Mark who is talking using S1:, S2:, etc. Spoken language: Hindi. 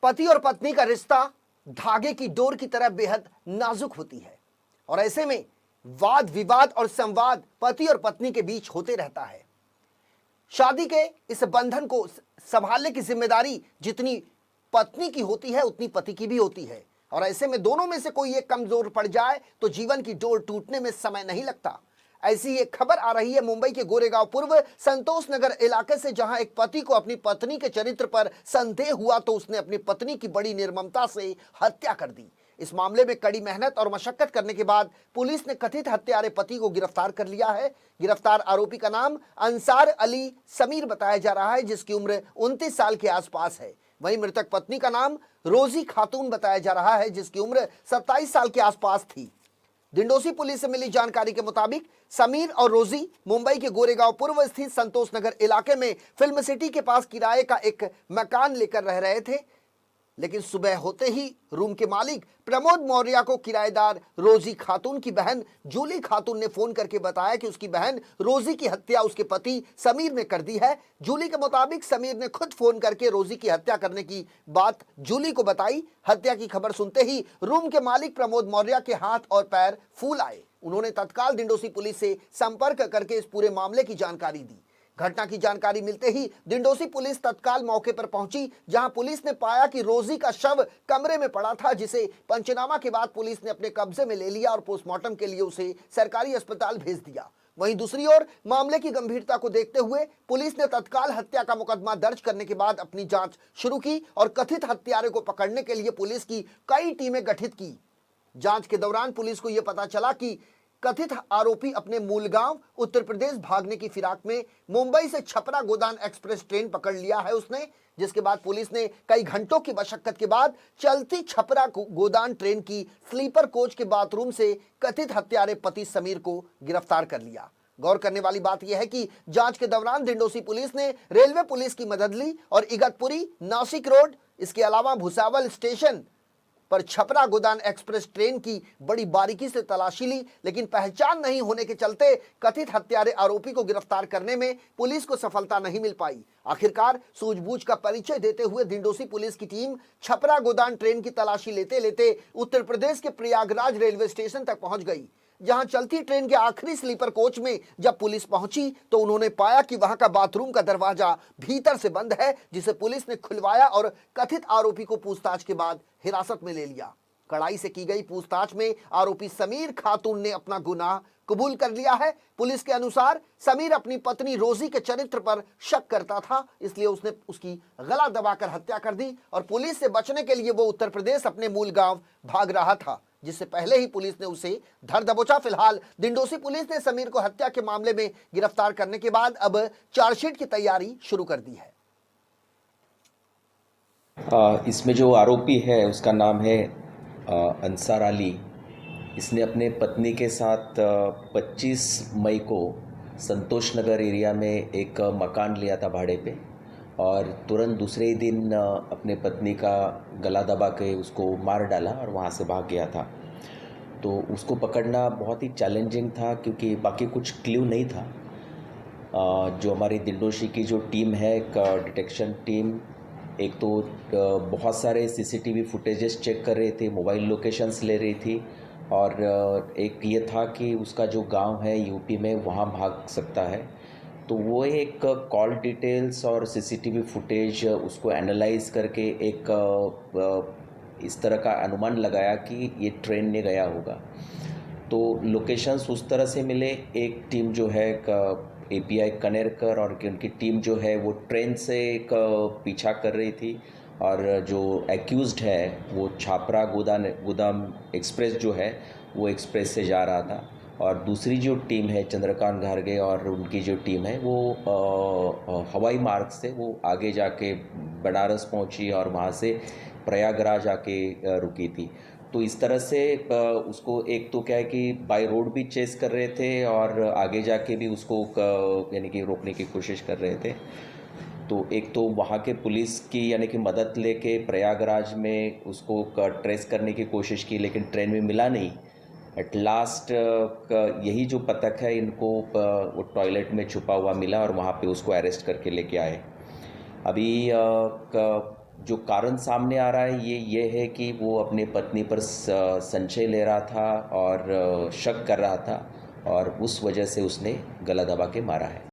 S1: पति और पत्नी का रिश्ता धागे की डोर की तरह बेहद नाजुक होती है और ऐसे में वाद विवाद और संवाद पति और पत्नी के बीच होते रहता है। शादी के इस बंधन को संभालने की जिम्मेदारी जितनी पत्नी की होती है उतनी पति की भी होती है और ऐसे में दोनों में से कोई एक कमजोर पड़ जाए तो जीवन की डोर टूटने में समय नहीं लगता। ऐसी एक खबर आ रही है मुंबई के गोरेगांव पूर्व संतोष नगर इलाके से, जहां एक पति को अपनी पत्नी के चरित्र पर संदेह हुआ तो उसने अपनी पत्नी की बड़ी निर्ममता से हत्या कर दी। इस मामले में कड़ी मेहनत और मशक्कत करने के बाद पुलिस ने कथित हत्यारे पति को गिरफ्तार कर लिया है। गिरफ्तार आरोपी का नाम अंसार अली समीर बताया जा रहा है, जिसकी उम्र 29 साल के आसपास है। वहीं मृतक पत्नी का नाम रोजी खातून बताया जा रहा है, जिसकी उम्र 27 साल के आसपास थी। डिंडोसी पुलिस से मिली जानकारी के मुताबिक समीर और रोजी मुंबई के गोरेगांव पूर्व स्थित संतोष नगर इलाके में फिल्म सिटी के पास किराए का एक मकान लेकर रह रहे थे, लेकिन सुबह होते ही रूम के मालिक प्रमोद मौर्य को किराएदार रोजी खातून की बहन जूली खातून ने फोन करके बताया कि उसकी बहन रोजी की हत्या उसके पति समीर ने कर दी है। जूली के मुताबिक समीर ने खुद फोन करके रोजी की हत्या करने की बात जूली को बताई। हत्या की खबर सुनते ही रूम के मालिक प्रमोद मौर्य के हाथ और पैर फूल आए। उन्होंने तत्काल डिंडोसी पुलिस से संपर्क करके इस पूरे मामले की जानकारी दी। घटना की जानकारी मिलते ही डिंडोसी पुलिस तत्काल मौके पर पहुंची, जहां पुलिस ने पाया कि रोजी का शव कमरे में पड़ा था, जिसे पंचनामा के बाद पुलिस ने अपने कब्जे में ले लिया और पोस्टमार्टम के लिए उसे सरकारी अस्पताल भेज दिया। वहीं दूसरी ओर मामले की गंभीरता को देखते हुए पुलिस ने तत्काल हत्या का मुकदमा दर्ज करने के बाद अपनी जांच शुरू की और कथित हत्यारे को पकड़ने के लिए पुलिस की कई टीमें गठित की। जांच के दौरान पुलिस को यह पता चला कि कथित आरोपी अपने मूल गांव उत्तर प्रदेश भागने की फिराक में मुंबई से छपरा गोदान एक्सप्रेस ट्रेन पकड़ लिया है उसने, जिसके बाद पुलिस ने कई घंटों की मशक्कत के बाद चलती छपरा गोदान ट्रेन की स्लीपर कोच के बाथरूम से कथित हत्यारे पति समीर को गिरफ्तार कर लिया। गौर करने वाली बात यह है कि जांच के दौरान डिंडोसी पुलिस ने रेलवे पुलिस की मदद ली और इगतपुरी, नासिक रोड, इसके अलावा भुसावल स्टेशन पर छपरा गोदान एक्सप्रेस ट्रेन की बड़ी बारीकी से तलाशी ली, लेकिन पहचान नहीं होने के चलते कथित हत्यारे आरोपी को गिरफ्तार करने में पुलिस को सफलता नहीं मिल पाई। आखिरकार सूझबूझ का परिचय देते हुए डिंडोसी पुलिस की टीम छपरा गोदान ट्रेन की तलाशी लेते लेते उत्तर प्रदेश के प्रयागराज रेलवे स्टेशन तक पहुंच गई। जहां चलती ट्रेन के आखिरी स्लीपर कोच में जब पुलिस पहुंची तो उन्होंने पाया कि वहां का बाथरूम का दरवाजा भीतर से बंद है, जिसे पुलिस ने खुलवाया और कथित आरोपी को पूछताछ के बाद हिरासत में ले लिया। कड़ाई से की गई पूछताछ में आरोपी समीर खातून ने अपना गुनाह कबूल कर लिया है। पुलिस के अनुसार समीर अपनी पत्नी रोजी के चरित्र पर शक करता था, इसलिए उसने उसकी गला दबाकर हत्या कर दी और पुलिस से बचने के लिए वो उत्तर प्रदेश अपने मूल गांव भाग रहा था, जिससे पहले ही पुलिस ने उसे धर दबोचा। फिलहाल डिंडोसी पुलिस ने समीर को हत्या के मामले में गिरफ्तार करने के बाद अब चार्जशीट की तैयारी शुरू कर दी है।
S2: इसमें जो आरोपी है उसका नाम है अंसार अली। इसने अपने पत्नी के साथ 25 मई को संतोष नगर एरिया में एक मकान लिया था भाड़े पे और तुरंत दूसरे ही दिन अपने पत्नी का गला दबा के उसको मार डाला और वहाँ से भाग गया था। तो उसको पकड़ना बहुत ही चैलेंजिंग था क्योंकि बाकी कुछ क्ल्यू नहीं था। जो हमारी दिंडोशी की जो टीम है, एक डिटेक्शन टीम, एक तो बहुत सारे सीसीटीवी फुटेजेस चेक कर रहे थे, मोबाइल लोकेशंस ले रही थी और एक ये था कि उसका जो गांव है यूपी में वहाँ भाग सकता है। तो वो एक कॉल डिटेल्स और सीसीटीवी फुटेज उसको एनालाइज करके एक इस तरह का अनुमान लगाया कि ये ट्रेन ने गया होगा। तो लोकेशंस उस तरह से मिले। एक टीम जो है API कनेरकर और उनकी टीम जो है वो ट्रेन से एक पीछा कर रही थी और जो एक्यूज्ड है वो छापरा गोदाम एक्सप्रेस जो है वो एक्सप्रेस से जा रहा था और दूसरी जो टीम है चंद्रकांत घारगे और उनकी जो टीम है वो हवाई मार्ग से वो आगे जाके बनारस पहुंची और वहाँ से प्रयागराज आके रुकी थी। तो इस तरह से उसको एक तो क्या है कि बाय रोड भी चेस कर रहे थे और आगे जाके भी उसको यानी कि रोकने की कोशिश कर रहे थे। तो एक तो वहाँ के पुलिस की यानी कि मदद लेके प्रयागराज में उसको ट्रेस करने की कोशिश की, लेकिन ट्रेन में मिला नहीं। एट लास्ट यही जो पतक है इनको वो टॉयलेट में छुपा हुआ मिला और वहाँ पे उसको अरेस्ट करके लेके आए। अभी जो कारण सामने आ रहा है ये है कि वो अपने पत्नी पर संशय ले रहा था और शक कर रहा था और उस वजह से उसने गला दबा के मारा है।